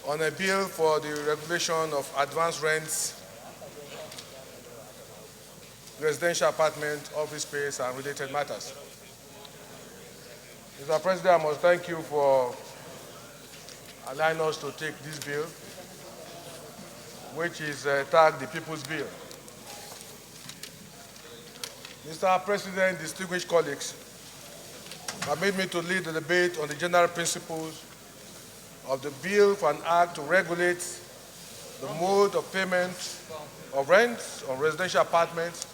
on a bill for the regulation of advance rents, residential apartment, office space, and related matters. Mr. President, I must thank you for allowing us to take this bill, which is tagged the People's Bill. Mr. President, distinguished colleagues, permit me to lead the debate on the general principles of the bill for an act to regulate the mode of payment of rents on residential apartments,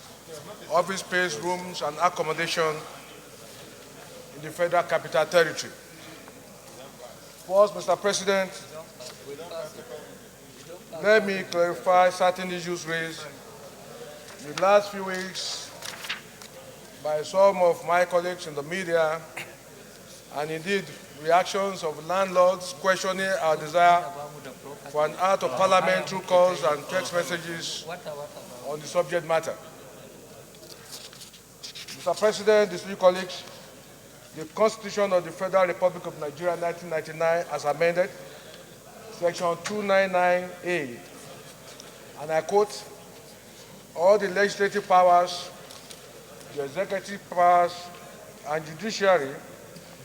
office space, rooms, and accommodation in the Federal Capital Territory. First, Mr. President, let me clarify certain issues raised in the last few weeks by some of my colleagues in the media, and indeed reactions of landlords questioning our desire for an act of parliament through calls and text messages on the subject matter. Mr. President, distinguished colleagues, the Constitution of the Federal Republic of Nigeria 1999 as amended, Section 299A, and I quote, all the legislative powers, the executive powers, and judiciary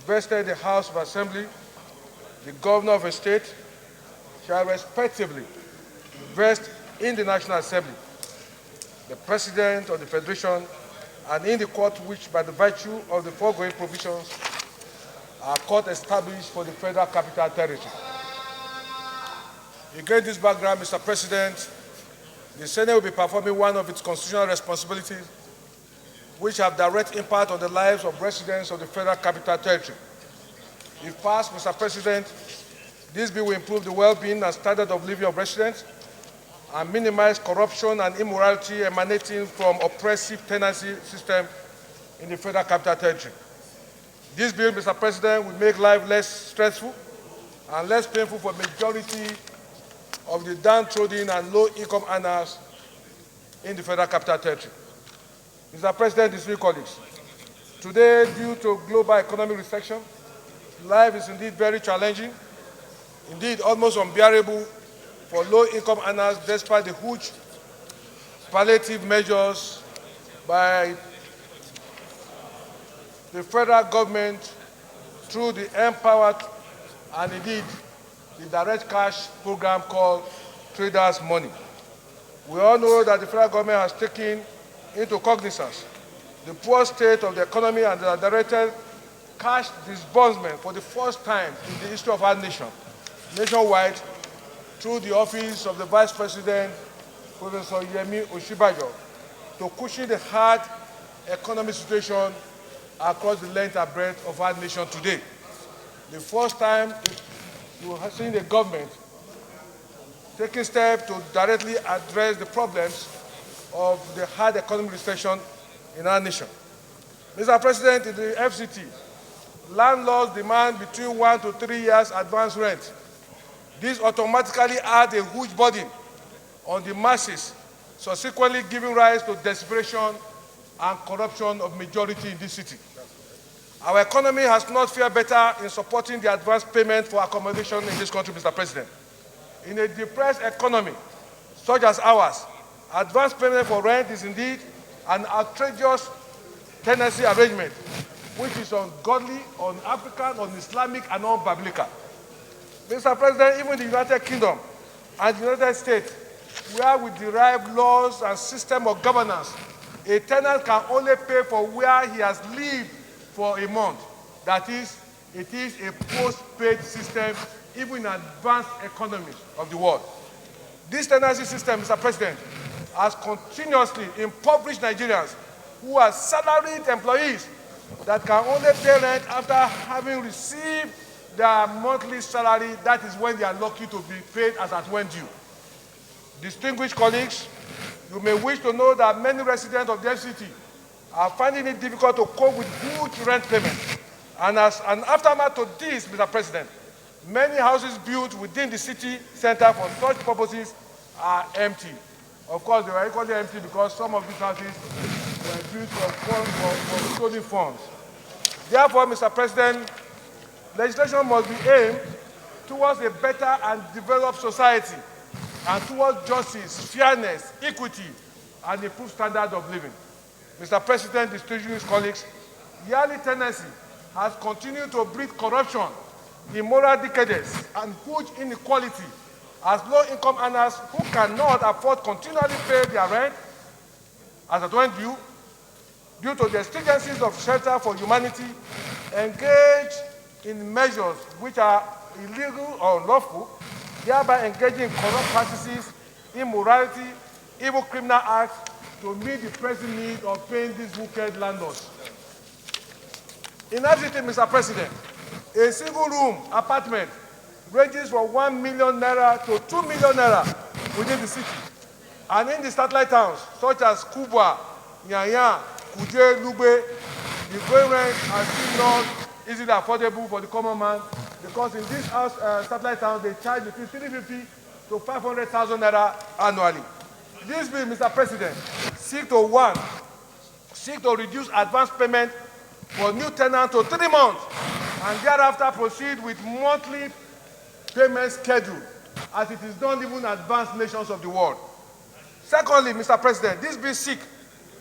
vested in the House of Assembly, the governor of a state, shall respectively vest in the National Assembly, the President of the Federation, and in the court which, by the virtue of the foregoing provisions, are court established for the Federal Capital Territory. Against this background, Mr. President, the Senate will be performing one of its constitutional responsibilities, which have direct impact on the lives of residents of the Federal Capital Territory. If passed, Mr. President, this bill will improve the well-being and standard of living of residents and minimize corruption and immorality emanating from oppressive tenancy system in the Federal Capital Territory. This bill, Mr. President, will make life less stressful and less painful for the majority of the downtrodden and low-income earners in the Federal Capital Territory. Mr. President, distinguished colleagues, today, due to global economic recession, life is indeed very challenging, indeed almost unbearable for low-income earners despite the huge palliative measures by the federal government through the empowered and indeed the direct cash program called Traders' Money. We all know that the federal government has taken into cognizance the poor state of the economy and the directed cash disbursement for the first time in the history of our nation, nationwide, through the office of the Vice President, Professor Yemi Osinbajo, to cushion the hard economic situation across the length and breadth of our nation today. The first time you have seen the government taking steps to directly address the problems of the hard economic recession in our nation. Mr. President, in the FCT, landlords demand between 1 to 3 years advance rent. This automatically adds a huge burden on the masses, subsequently giving rise to desperation and corruption of majority in this city. Our economy has not fared better in supporting the advance payment for accommodation in this country, Mr. President. In a depressed economy such as ours, advance payment for rent is indeed an outrageous tenancy arrangement, which is ungodly, un-African, un-Islamic, and un-biblical. Mr. President, even the United Kingdom and the United States, where we derive laws and system of governance, a tenant can only pay for where he has lived for a month. That is, it is a post-paid system, even in advanced economies of the world. This tenancy system, Mr. President, has continuously impoverished Nigerians who are salaried employees that can only pay rent after having received their monthly salary. That is when they are lucky to be paid as at when due. Distinguished colleagues, you may wish to know that many residents of the FCT are finding it difficult to cope with huge rent payments. And as an aftermath to this, Mr. President, many houses built within the city center for such purposes are empty. Of course, they were equally empty because some of these houses were built for stolen funds. Therefore, Mr. President, legislation must be aimed towards a better and developed society and towards justice, fairness, equity, and improved standard of living. Mr. President, distinguished colleagues, yearly tenancy has continued to breed corruption, immoral decadence, and huge inequality as low-income earners who cannot afford continually pay their rent as at when due to the exigencies of shelter for humanity, engage in measures which are illegal or unlawful, thereby engaging in corrupt practices, immorality, evil criminal acts to meet the pressing need of paying these wicked landlords. In addition, Mr. President, a single-room apartment ranges from 1 million naira to 2 million naira within the city. And in the satellite towns, such as Kubwa, Nyanya, Kuje, Lube, the going rents are still not easily affordable for the common man, because in these satellite towns, they charge between 350 to 500,000 naira annually. This bill, Mr. President, seek to reduce advance payment for new tenants to 3 months, and thereafter proceed with monthly payment schedule, as it is done even in advanced nations of the world. Secondly, Mr. President, this bill seeks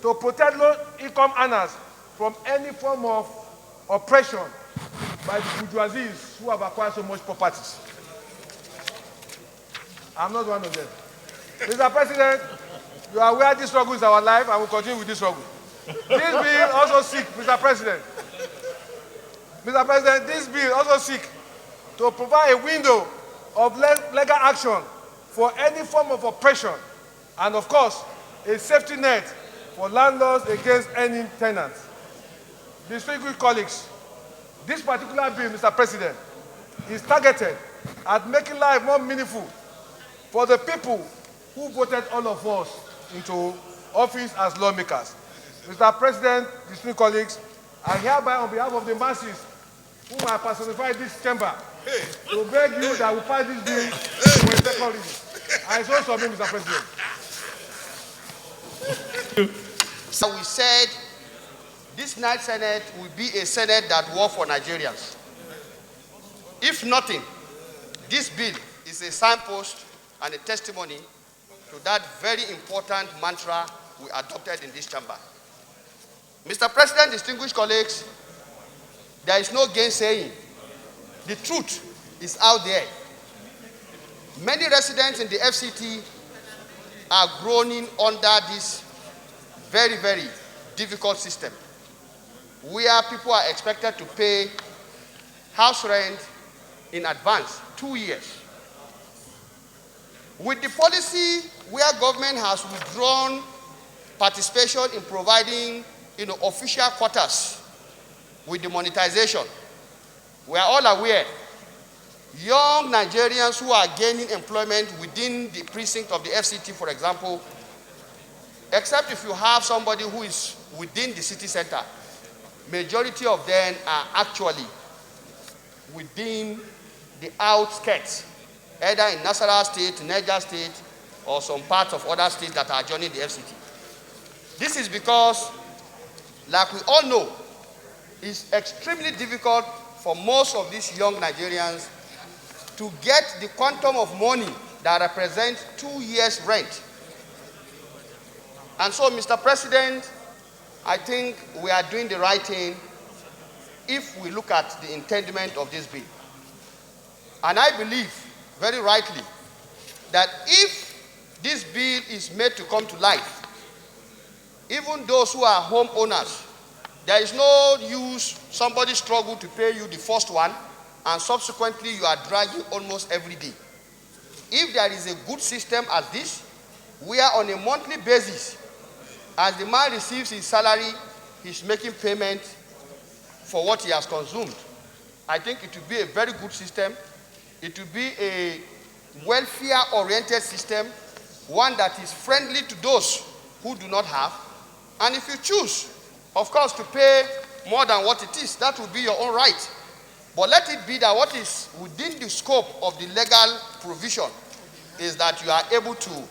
to protect low-income earners from any form of oppression by the bourgeoisies who have acquired so much properties. I'm not one of them. Mr. President, you are aware this struggle is our life, and we will continue with this struggle. This bill also seeks, Mr. President, this bill also seeks to provide a window of legal action for any form of oppression, and of course, a safety net for landlords against any tenants. Distinguished colleagues, this particular bill, Mr. President, is targeted at making life more meaningful for the people who voted all of us into office as lawmakers. Mr. President, distinguished colleagues, I hereby, on behalf of the masses whom I personify this chamber, to beg you that we pass this bill for a second reading. I so submit, Mr. President. So we said this night Senate will be a Senate that works for Nigerians. If nothing, this bill is a signpost and a testimony to that very important mantra we adopted in this chamber. Mr. President, distinguished colleagues, there is no gainsaying. The truth is out there. Many residents in the FCT are groaning under this very, very difficult system, where people are expected to pay house rent in advance, 2 years. With the policy where government has withdrawn participation in providing official quarters with the monetization, we are all aware young Nigerians who are gaining employment within the precinct of the FCT, for example, except if you have somebody who is within the city center, majority of them are actually within the outskirts, either in Nasarawa State, Niger State, or some parts of other states that are joining the FCT. This is because, like we all know, it's extremely difficult for most of these young Nigerians to get the quantum of money that represents 2 years' rent. And so, Mr. President, I think we are doing the right thing if we look at the intendment of this bill. And I believe, very rightly, that if this bill is made to come to life, even those who are homeowners, there is no use somebody struggle to pay you the first one, and subsequently you are dragging almost every day. If there is a good system as this, where on a monthly basis, as the man receives his salary, he's making payment for what he has consumed, I think it will be a very good system. It will be a welfare-oriented system, one that is friendly to those who do not have. And if you choose, of course, to pay more than what it is, that will be your own right. But let it be that what is within the scope of the legal provision is that you are able to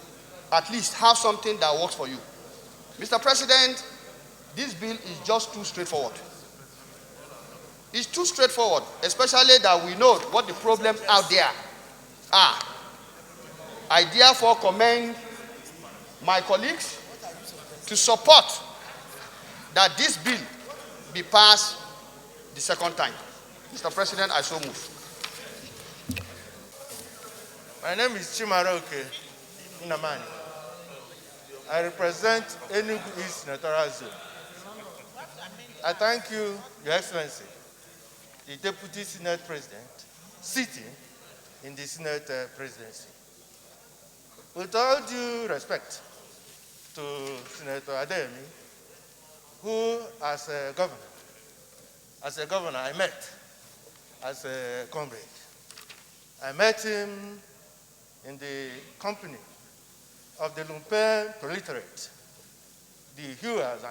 at least have something that works for you. Mr. President, this bill is just too straightforward. It's too straightforward, especially that we know what the problems out there are. I therefore commend my colleagues to support that this bill be passed the second time. Mr. President, I so move. My name is Chimaroke Nnamani. I represent Enugu East Senatorial Zone. I thank you, Your Excellency, the Deputy Senate President, sitting in the Senate presidency. With all due respect to Senator Adeyemi, who as a governor I met as a comrade. I met him in the company of the Lumpen proliferate, the hewers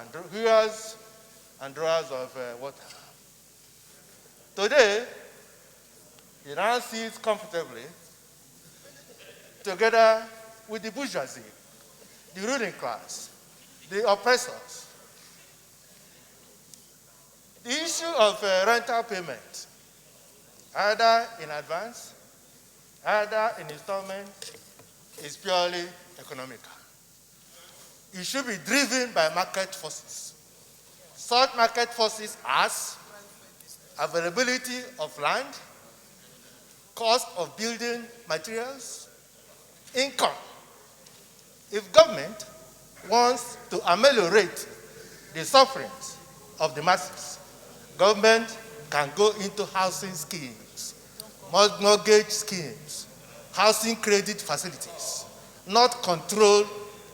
and drawers of water. Today, he now sits comfortably together with the bourgeoisie, the ruling class, the oppressors. The issue of rental payment, either in advance, either in installment, is purely economical. It should be driven by market forces. Such market forces as availability of land, cost of building materials, income. If government wants to ameliorate the sufferings of the masses, government can go into housing schemes, mortgage schemes, housing credit facilities, not control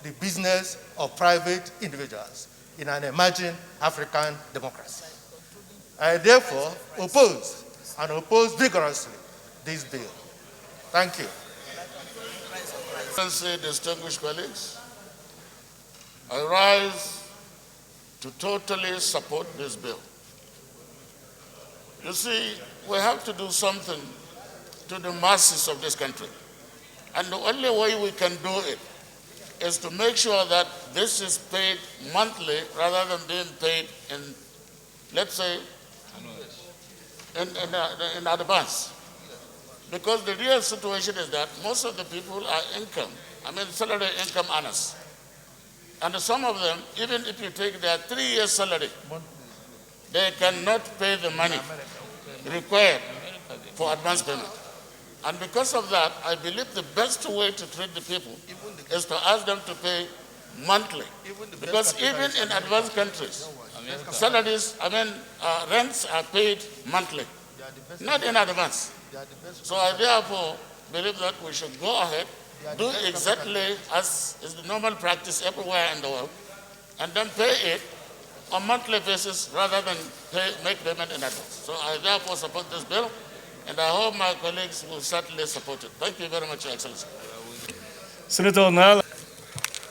the business of private individuals in an emerging African democracy. I therefore oppose vigorously this bill. Thank you. Distinguished colleagues, I rise to totally support this bill. You see, we have to do something to the masses of this country. And the only way we can do it is to make sure that this is paid monthly rather than being paid in, let's say, in advance. Because the real situation is that most of the people are salary income earners. And some of them, even if you take their 3 years salary, they cannot pay the money required for advance payment. And because of that, I believe the best way to treat the people is to ask them to pay monthly. Because even in advanced countries, salaries, rents are paid monthly, not in advance. So I therefore believe that we should go ahead, do exactly as is the normal practice everywhere in the world, and then pay it on monthly basis rather than make payment in advance. So I therefore support this bill, and I hope my colleagues will certainly support it. Thank you very much, Your Excellency. Senator Nala.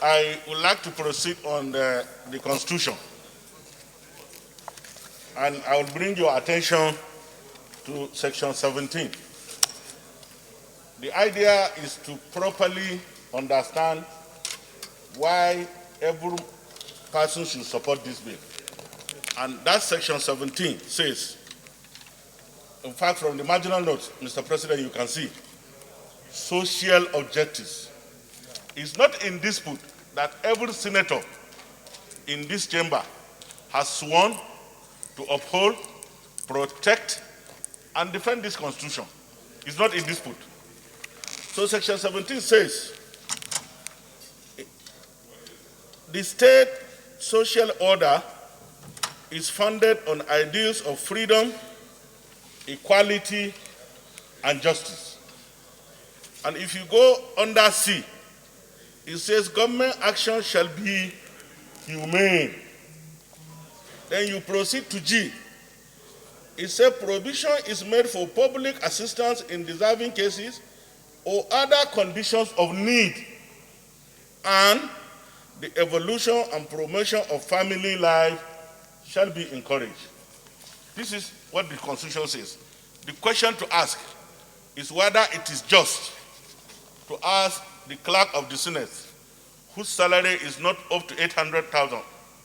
I would like to proceed on the Constitution. And I will bring your attention to Section 17. The idea is to properly understand why every person should support this bill. And that Section 17 says, in fact, from the marginal notes, Mr. President, you can see, social objectives. It's not in dispute that every senator in this chamber has sworn to uphold, protect, and defend this Constitution. It's not in dispute. So Section 17 says, the state social order is founded on ideals of freedom, equality, and justice. And if you go under C, it says government action shall be humane. Then you proceed to G. It says provision is made for public assistance in deserving cases or other conditions of need, and the evolution and promotion of family life shall be encouraged. This is what the Constitution says. The question to ask is whether it is just to ask the clerk of the Senate, whose salary is not up to 800,000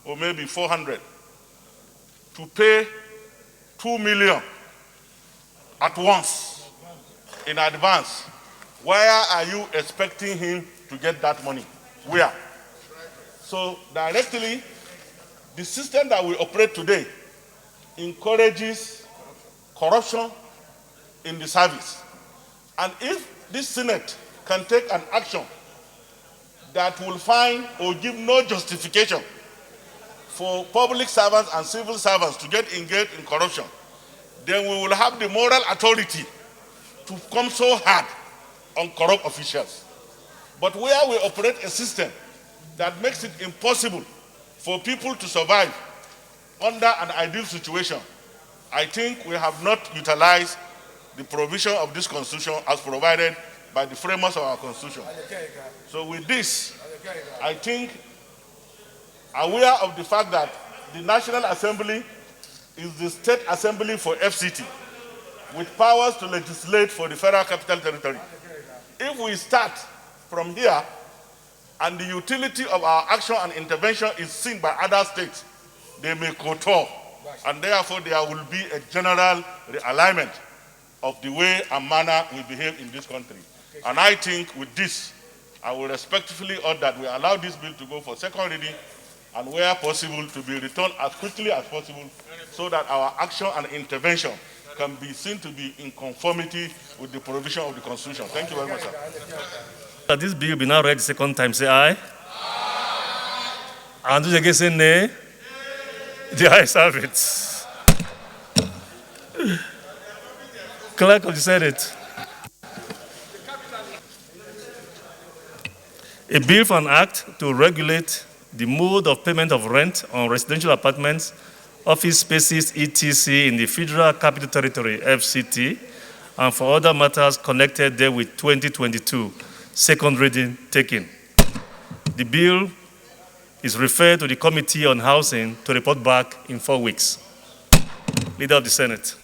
or maybe 400, to pay 2 million at once in advance, where are you expecting him to get that money? Where? So directly, the system that we operate today encourages corruption in the service. And if this Senate can take an action that will find or give no justification for public servants and civil servants to get engaged in corruption, then we will have the moral authority to come so hard on corrupt officials. But where we operate a system that makes it impossible for people to survive under an ideal situation, I think we have not utilized the provision of this Constitution as provided by the framers of our Constitution. So with this, I think, aware of the fact that the National Assembly is the state assembly for FCT, with powers to legislate for the Federal Capital Territory. If we start from here and the utility of our action and intervention is seen by other states, they may couture, and therefore there will be a general realignment of the way and manner we behave in this country. And I think with this, I will respectfully urge that we allow this bill to go for second reading and where possible to be returned as quickly as possible so that our action and intervention can be seen to be in conformity with the provision of the Constitution. Thank you very much, sir. That this bill be now read the second time, say aye. Aye. And those against say nay. The ayes have it. Clerk of the Senate. A bill for an act to regulate the mode of payment of rent on residential apartments, office spaces, etc. in the Federal Capital Territory, FCT, and for other matters connected there with 2022, second reading taken. The bill is referred to the Committee on Housing to report back in 4 weeks. Leader of the Senate.